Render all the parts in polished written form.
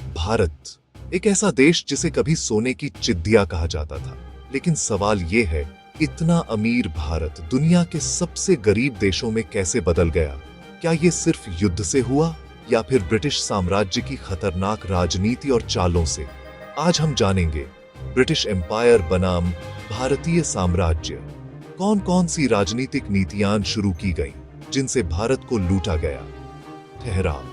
भारत एक ऐसा देश जिसे कभी सोने की चिड़िया कहा जाता था, लेकिन सवाल ये है, इतना अमीर भारत दुनिया के सबसे गरीब देशों में कैसे बदल गया? क्या ये सिर्फ युद्ध से हुआ या फिर ब्रिटिश साम्राज्य की खतरनाक राजनीति और चालों से? आज हम जानेंगे ब्रिटिश एम्पायर बनाम भारतीय साम्राज्य, कौन कौन सी राजनीतिक नीतियां शुरू की गईं जिनसे भारत को लूटा गया। ठहराव,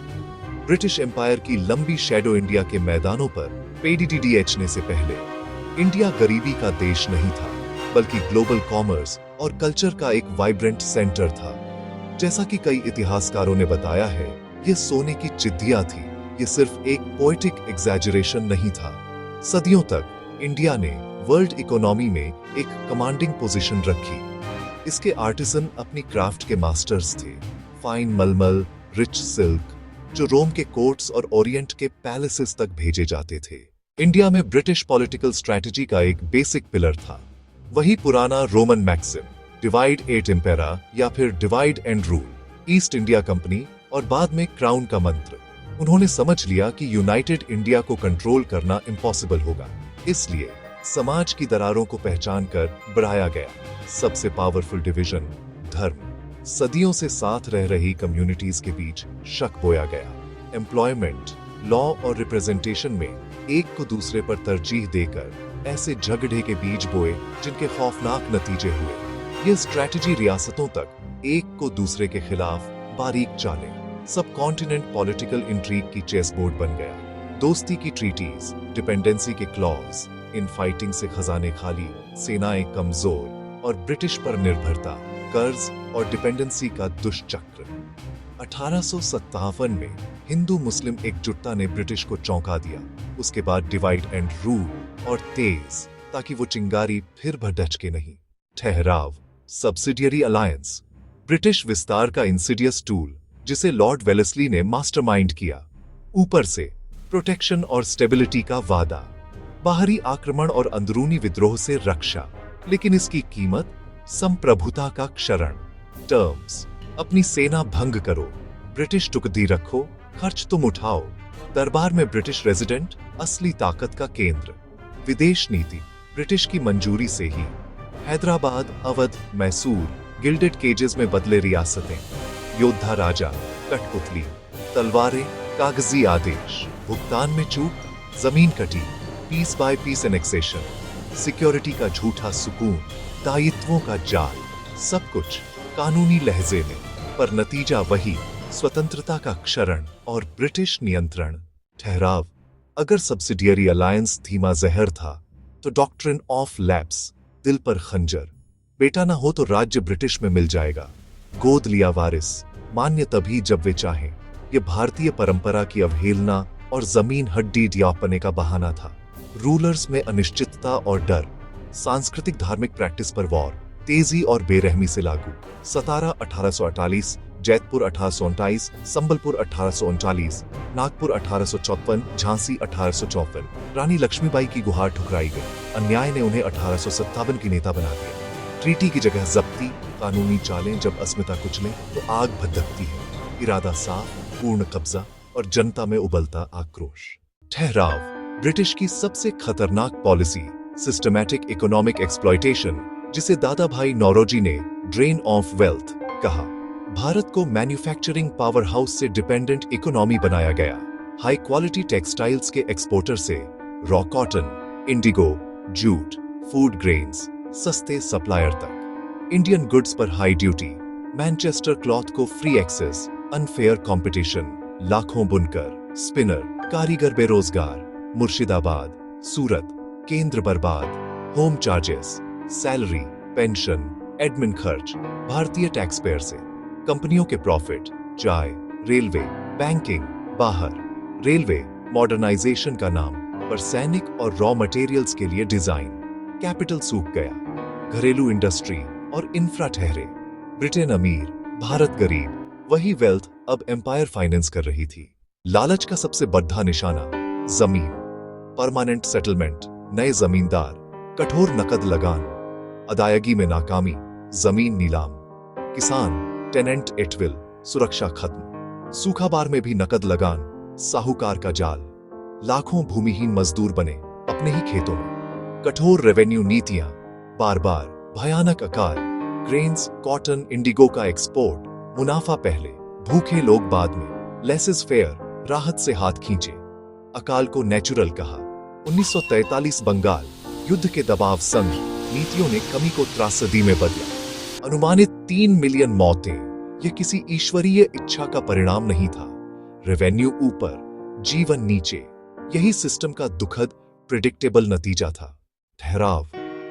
ब्रिटिश एम्पायर की लंबी शैडो इंडिया के मैदानों पर पेडीडीडीएचने से पहले इंडिया गरीबी का देश नहीं था, बल्कि ग्लोबल कॉमर्स और कल्चर का एक वाइब्रेंट सेंटर था। जैसा कि कई इतिहासकारों ने बताया है, ये सोने की चिड़िया थी, ये सिर्फ एक पोएटिक एग्जैजरेशन नहीं था। सदियों तक इंडिया ने वर्ल्ड इकोनॉमी में एक कमांडिंग पोजीशन रखी। इसके आर्टिसन अपनी क्राफ्ट के मास्टर्स थे, फाइन मलमल, रिच सिल्क, जो रोम के कोर्ट्स और ओरिएंट के पैलेसेस तक भेजे जाते थे। इंडिया में ब्रिटिश पॉलिटिकल स्ट्रैटेजी का एक बेसिक पिलर था, वही पुराना रोमन मैक्सिम, डिवाइड एट इम्पेरा या फिर divide and rule, east India company और बाद में क्राउन का मंत्र। उन्होंने समझ लिया कि यूनाइटेड इंडिया को कंट्रोल करना इम्पॉसिबल होगा, इसलिए समाज की दरारों को पहचान कर बढ़ाया गया। सबसे पावरफुल डिवीजन, धर्म। सदियों से साथ रह रही कम्युनिटीज के बीच शक बोया गया। एम्प्लॉयमेंट, लॉ और रिप्रेजेंटेशन में एक को दूसरे पर तरजीह देकर ऐसे झगड़े के बीज बोए जिनके खौफनाक नतीजे हुए। ये स्ट्रैटेजी रियासतों तक एक को दूसरे के खिलाफ बारीक चाले, सब कॉन्टिनेंट पॉलिटिकल इंट्रीग की चेस बोर्ड बन गया। दोस्ती की ट्रीटीज, डिपेंडेंसी के क्लॉज, इन फाइटिंग से खजाने खाली, सेनाएं कमजोर और ब्रिटिश पर निर्भरता, कर्ज और डिपेंडेंसी का दुष्चक्र। 1857 में हिंदू मुस्लिम एकजुटता ने ब्रिटिश को चौंका दिया। उसके बाद डिवाइड एंड रूल और तेज, ताकि वो चिंगारी फिर भड़के नहीं। ठहराव, सब्सिडियरी अलायंस, ब्रिटिश विस्तार का इंसिडियस टूल जिसे लॉर्ड वेलेस्ली ने मास्टरमाइंड किया। ऊपर से प्रोटेक्शन और स्टेबिलिटी का वादा, बाहरी आक्रमण और अंदरूनी विद्रोह से रक्षा, लेकिन इसकी कीमत संप्रभुता का क्षरण। टर्म्स, अपनी सेना भंग करो, ब्रिटिश टुकड़ी रखो, खर्च तुम उठाओ। दरबार में ब्रिटिश रेजिडेंट असली ताकत का केंद्र। विदेश नीति, ब्रिटिश की मंजूरी से ही हैदराबाद, अवध, मैसूर गिल्डेड केजेस में बदले रियासतें। योद्धा राजा, कठपुतली, तलवारें, कागजी आदेश। भुगतान में चूक, जमीन कटी, piece by piece annexation. Security का झूठा सुकून, दायित्वों का जाल, सब कुछ कानूनी लहजे में, पर नतीजा वही, स्वतंत्रता का क्षरण और ब्रिटिश नियंत्रण। ठहराव, अगर सब्सिडियरी अलायंस धीमा जहर था, तो डॉक्ट्रिन ऑफ लैप्स, दिल पर खंजर। बेटा ना हो तो राज्य ब्रिटिश में मिल जाएगा। गोद लिया वारिस, मान्य तभी जब वे चाहें। यह भारतीय परंपरा की अवहेलना और जमीन हड्डी ड्यापने का बहाना था। रूलर्स में अनिश्चितता और डर। सांस्कृतिक धार्मिक प्रैक्टिस पर वॉर, तेजी और बेरहमी से लागू। सतारा 1848, जैतपुर 1829, संबलपुर 1839, नागपुर 1854, झांसी 1854। रानी लक्ष्मीबाई की गुहार ठुकराई गई। अन्याय ने उन्हें 1857 की नेता बना दिया। ट्रीटी की जगह जब्ती, कानूनी चालें जब अस्मिता कुचलें तो आग भड़कती है। इरादा साफ, पूर्ण कब्जा और जनता में उबलता आक्रोश। ठहराव, ब्रिटिश की सबसे खतरनाक पॉलिसी, सिस्टमैटिक इकोनॉमिक एक्सप्लॉयटेशन, जिसे दादा भाई नौरोजी ने ड्रेन ऑफ वेल्थ कहा। भारत को मैन्युफैक्चरिंग पावर हाउस से डिपेंडेंट इकोनॉमी बनाया गया। हाई क्वालिटी टेक्सटाइल्स के एक्सपोर्टर से raw cotton, Indigo, jute, food grains, सस्ते सप्लायर तक। इंडियन गुड्स पर हाई ड्यूटी, मैनचेस्टर क्लॉथ को फ्री एक्सेस, अनफेयर कंपटीशन, लाखों बुनकर, स्पिनर, कारीगर बेरोजगार। मुर्शिदाबाद, सूरत, केंद्र बर्बाद। Home charges, salary, pension, admin खर्च भारतीय टैक्स पेयर से। कंपनियों के प्रॉफिट, चाय, रेलवे, बैंकिंग, बाहर। रेलवे मॉडर्नाइजेशन का नाम, पर सैनिक और रॉ मटेरियल्स के लिए डिजाइन। कैपिटल सूख गया। घरेलू इंडस्ट्री और इंफ्रा ठहरे। ब्रिटेन अमीर, भारत गरीब। वही वेल्थ अब एम्पायर फाइनेंस कर रही थी। लालच का सबसे बड़ा निशाना, जमीन। परमानेंट सेटलमेंट, नए जमींदार, कठोर नकद लगान, अदायगी में नाकामी, जमीन नीलाम। किसान, टेनेंट एट विल, सुरक्षा खत्म। सूखा बार में भी नकद लगान, साहूकार का जाल। लाखों भूमिहीन मजदूर बने अपने ही खेतों में। कठोर रेवेन्यू नीतियां, बार बार भयानक अकाल, ग्रेन्स, कॉटन, इंडिगो का एक्सपोर्ट, मुनाफा पहले, भूखे लोग बाद में, लेसेस फेयर, राहत से हाथ खींचे। अकाल को नेचुरल कहा। 1943 बंगाल युद्ध के दबाव संग नीतियों ने कमी को त्रासदी में बदला। अनुमानित 3 मिलियन मौतें, यह किसी ईश्वरीय इच्छा का परिणाम नहीं था। रेवेन्यू ऊपर, जीवन नीचे, यही सिस्टम का दुखद प्रिडिक्टेबल नतीजा था। ठहराव,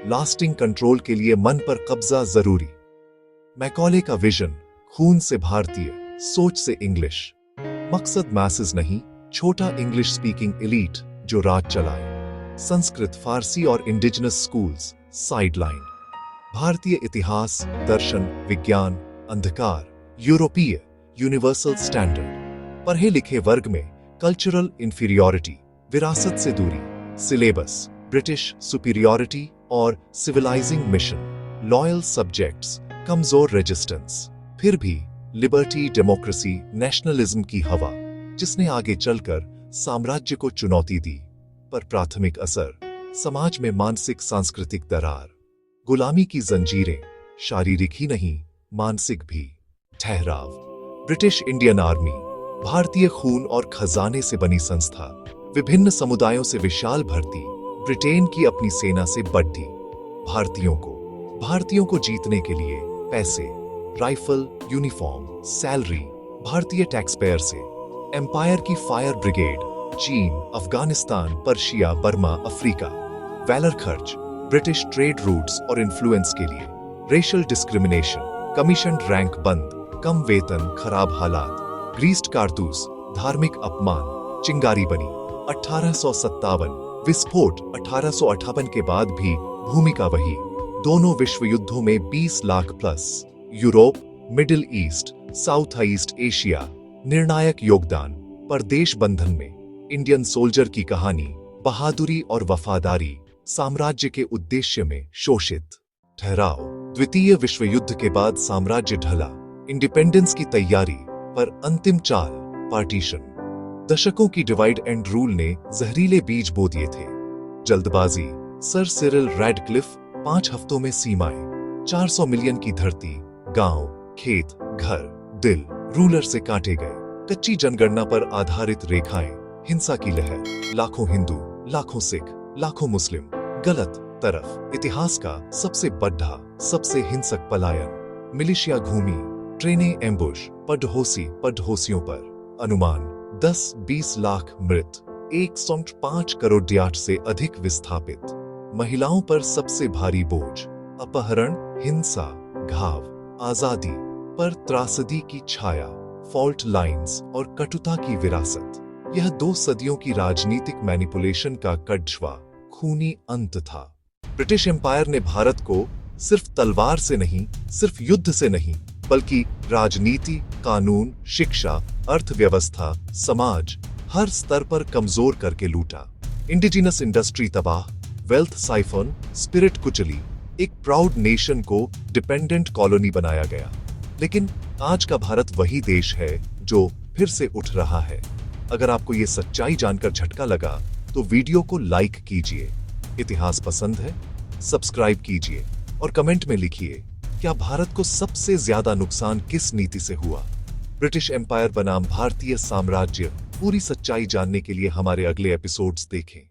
लास्टिंग कंट्रोल के लिए मन पर कब्जा जरूरी। मैकॉले का विजन, खून से भारतीय, सोच से इंग्लिश। मकसद मैसेज नहीं, छोटा इंग्लिश स्पीकिंग एलीट जो राज चलाए। संस्कृत, फारसी और इंडिजिनस स्कूल्स साइडलाइन। भारतीय इतिहास, दर्शन, विज्ञान, अंधकार, यूरोपीय, यूनिवर्सल स्टैंडर्ड। पढ़े लिखे वर्ग में कल्चरल इंफीरियॉरिटी, विरासत से दूरी। सिलेबस, ब्रिटिश सुपीरियॉरिटी और सिविलाइजिंग मिशन। लॉयल सब्जेक्ट्स, कमजोर रेजिस्टेंस। फिर भी लिबर्टी, डेमोक्रेसी, नेशनलिज्म की हवा, जिसने आगे चलकर साम्राज्य को चुनौती दी। पर प्राथमिक असर, समाज में मानसिक सांस्कृतिक दरार, गुलामी की जंजीरें, शारीरिक ही नहीं मानसिक भी। ठहराव, ब्रिटिश इंडियन आर्मी, भारतीय खून और खजाने से बनी संस्था, विभिन्न समुदायों से विशाल भर्ती, ब्रिटेन की अपनी सेना से बढ़ी। भारतीयों को जीतने के लिए पैसे, राइफल, यूनिफॉर्म, सैलरी, भारतीय टैक्स पेयर से। एम्पायर की फायर ब्रिगेड, चीन, Afghanistan, Persia, Burma, Africa. Valour खर्च, ब्रिटिश ट्रेड रूट्स और इन्फ्लुएंस के लिए। रेशियल डिस्क्रिमिनेशन, कमीशन रैंक बंद, कम वेतन, खराब हालात। ग्रीस्ड कारतूस, धार्मिक अपमान, चिंगारी बनी। 1857 विस्फोट, 1858 के बाद भी भूमिका वही। दोनों विश्व युद्धों में 20 lakh plus. Europe, middle east, south east Asia, निर्णायक योगदान। परदेश बंधन में इंडियन सोल्जर की कहानी, बहादुरी और वफादारी, साम्राज्य के उद्देश्य में शोषित। ठहराव, द्वितीय विश्व युद्ध के बाद साम्राज्य ढला, इंडिपेंडेंस की तैयारी, पर अंतिम चाल पार्टीशन। दशकों की डिवाइड एंड रूल ने जहरीले बीज बो दिए थे। जल्दबाजी, सर सिरिल रैडक्लिफ, 5 हफ्तों में सीमाएं, 400 मिलियन की धरती, गांव, खेत, घर, दिल रूलर से काटे गए। कच्ची जनगणना पर आधारित रेखाएं, हिंसा की लहर, लाखों हिंदू, लाखों सिख, लाखों मुस्लिम गलत तरफ। इतिहास का सबसे बड़ा, सबसे हिंसक पलायन। मिलिशिया घूमी, ट्रेनें एम्बुश, पड़ोसियों पर। अनुमान 10-20 लाख मृत, 1.5 करोड़ DAT से अधिक विस्थापित। महिलाओं पर सबसे भारी बोझ, अपहरण, हिंसा, घाव। आजादी पर त्रासदी की छाया, फॉल्ट लाइंस और कटुता की विरासत। यह 2 सदियों की राजनीतिक मैनिपुलेशन का कड़वा, खूनी अंत था। ब्रिटिश एम्पायर ने भारत को सिर्फ तलवार से नहीं, सिर्फ युद्ध से नहीं, बल्कि राजनीति, कानून, शिक्षा, अर्थव्यवस्था, समाज, हर स्तर पर कमजोर करके लूटा। इंडिजिनस इंडस्ट्री तबाह, वेल्थ साइफन, स्पिरिट कुचली, एक प्राउड नेशन को डिपेंडेंट कॉलोनी बनाया गया। लेकिन आज का भारत वही देश है जो फिर से उठ रहा है। अगर आपको ये सच्चाई जानकर झटका लगा तो वीडियो को लाइक कीजिए। इतिहास पसंद है? सब्सक्राइब कीजिए और कमेंट में लिखिए, क्या भारत को सबसे ज्यादा नुकसान किस नीति से हुआ? ब्रिटिश एम्पायर बनाम भारतीय साम्राज्य, पूरी सच्चाई जानने के लिए हमारे अगले एपिसोड्स देखें।